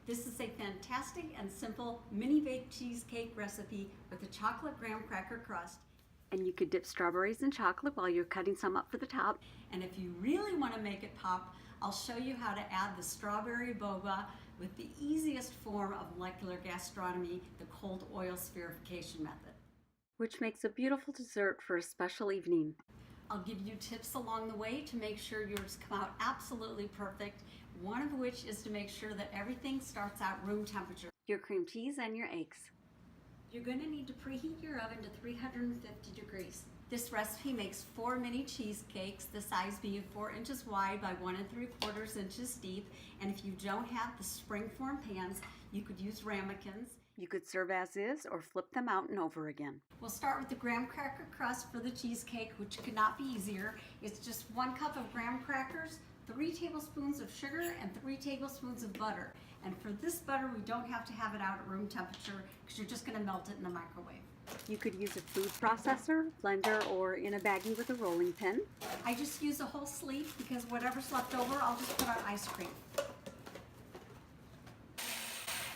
This is a fantastic and simple mini baked cheesecake recipe with a chocolate graham cracker crust. And you could dip strawberries in chocolate while you're cutting some up for the top. And if you really want to make it pop, I'll show you how to add the strawberry boba with the easiest form of molecular gastronomy, the cold oil spherification method. Which makes a beautiful dessert for a special evening. I'll give you tips along the way to make sure yours come out absolutely perfect, one of which is to make sure that everything starts out room temperature. Your cream cheese and your eggs. You're going to need to preheat your oven to 350 degrees. This recipe makes 4 mini cheesecakes, the size being 4 inches wide by 1 3/4 inches deep. And if you don't have the spring-form pans, you could use ramekins. You could serve as is or flip them out and over again. We'll start with the graham cracker crust for the cheesecake, which could not be easier. It's just 1 cup of graham crackers, 3 tablespoons of sugar, and 3 tablespoons of butter. And for this butter, we don't have to have it out at room temperature because you're just going to melt it in the microwave. You could use a food processor, blender, or in a baggie with a rolling pin. I just use a whole sleeve because whatever's left over, I'll just put on ice cream.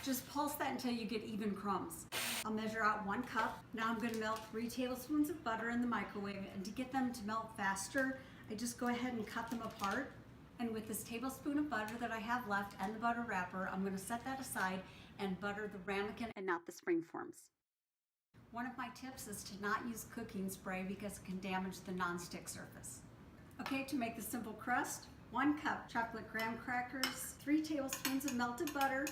Just pulse that until you get even crumbs. I'll measure out 1 cup. Now I'm going to melt 3 tablespoons of butter in the microwave, and to get them to melt faster, I just go ahead and cut them apart. And with this tablespoon of butter that I have left and the butter wrapper, I'm going to set that aside and butter the ramekin and not the spring forms. One of my tips is to not use cooking spray because it can damage the nonstick surface. Okay, to make the simple crust, 1 cup chocolate graham crackers, 3 tablespoons of melted butter,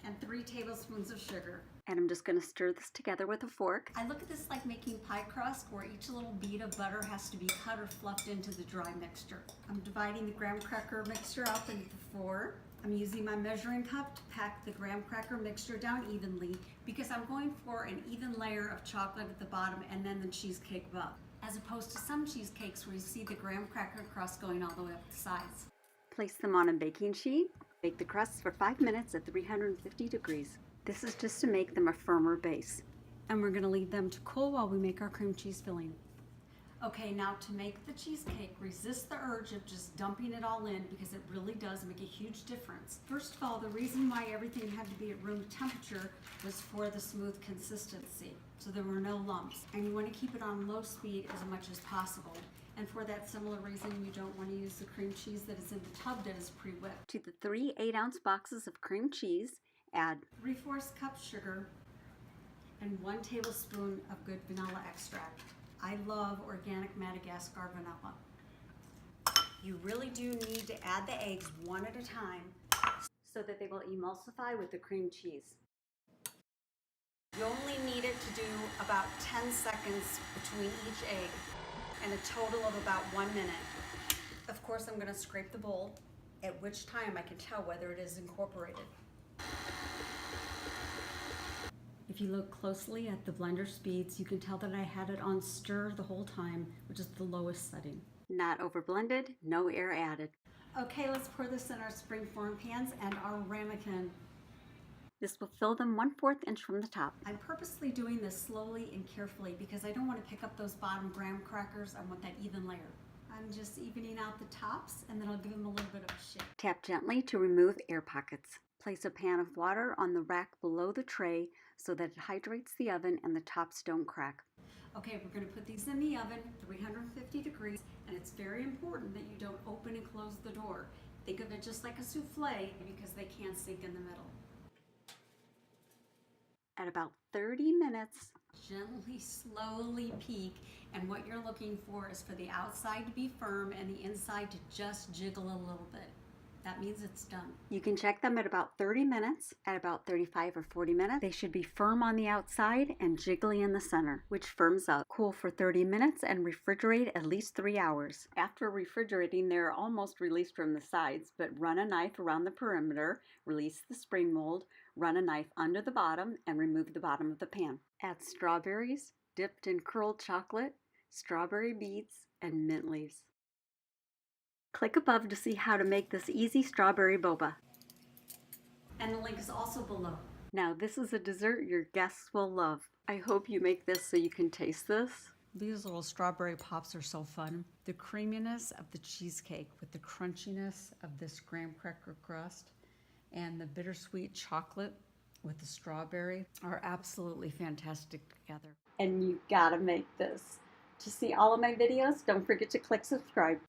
and 3 tablespoons of sugar. And I'm just going to stir this together with a fork. I look at this like making pie crust, where each little bead of butter has to be cut or fluffed into the dry mixture. I'm dividing the graham cracker mixture up into 4. I'm using my measuring cup to pack the graham cracker mixture down evenly because I'm going for an even layer of chocolate at the bottom and then the cheesecake above, as opposed to some cheesecakes where you see the graham cracker crust going all the way up the sides. Place them on a baking sheet. Bake the crusts for 5 minutes at 350 degrees. This is just to make them a firmer base. And we're going to leave them to cool while we make our cream cheese filling. Okay, now to make the cheesecake, resist the urge of just dumping it all in because it really does make a huge difference. First of all, the reason why everything had to be at room temperature was for the smooth consistency, so there were no lumps. And you want to keep it on low speed as much as possible. And for that similar reason, you don't want to use the cream cheese that is in the tub that is pre-whipped. To the 3 8-ounce boxes of cream cheese, add 3/4 cup sugar and 1 tablespoon of good vanilla extract. I love organic Madagascar vanilla. You really do need to add the eggs one at a time so that they will emulsify with the cream cheese. You only need it to do about 10 seconds between each egg and a total of about 1 minute. Of course, I'm going to scrape the bowl, at which time I can tell whether it is incorporated. If you look closely at the blender speeds, you can tell that I had it on stir the whole time, which is the lowest setting. Not over blended, no air added. Okay, let's pour this in our springform pans and our ramekin. This will fill them 1/4 inch from the top. I'm purposely doing this slowly and carefully because I don't want to pick up those bottom graham crackers. I want that even layer. I'm just evening out the tops and then I'll give them a little bit of a shake. Tap gently to remove air pockets. Place a pan of water on the rack below the tray so that it hydrates the oven and the tops don't crack. Okay, we're going to put these in the oven, 350 degrees, and it's very important that you don't open and close the door. Think of it just like a souffle because they can't sink in the middle. At about 30 minutes, gently, slowly peek, and what you're looking for is for the outside to be firm and the inside to just jiggle a little bit. That means it's done. You can check them at about 30 minutes. At about 35 or 40 minutes, they should be firm on the outside and jiggly in the center, which firms up. Cool for 30 minutes and refrigerate at least 3 hours. After refrigerating, they're almost released from the sides, but run a knife around the perimeter, release the spring mold, run a knife under the bottom, and remove the bottom of the pan. Add strawberries, dipped in curled chocolate, strawberry beads, and mint leaves. Click above to see how to make this easy strawberry boba. And the link is also below. Now this is a dessert your guests will love. I hope you make this so you can taste this. These little strawberry pops are so fun. The creaminess of the cheesecake with the crunchiness of this graham cracker crust and the bittersweet chocolate with the strawberry are absolutely fantastic together. And you gotta make this. To see all of my videos, don't forget to click subscribe.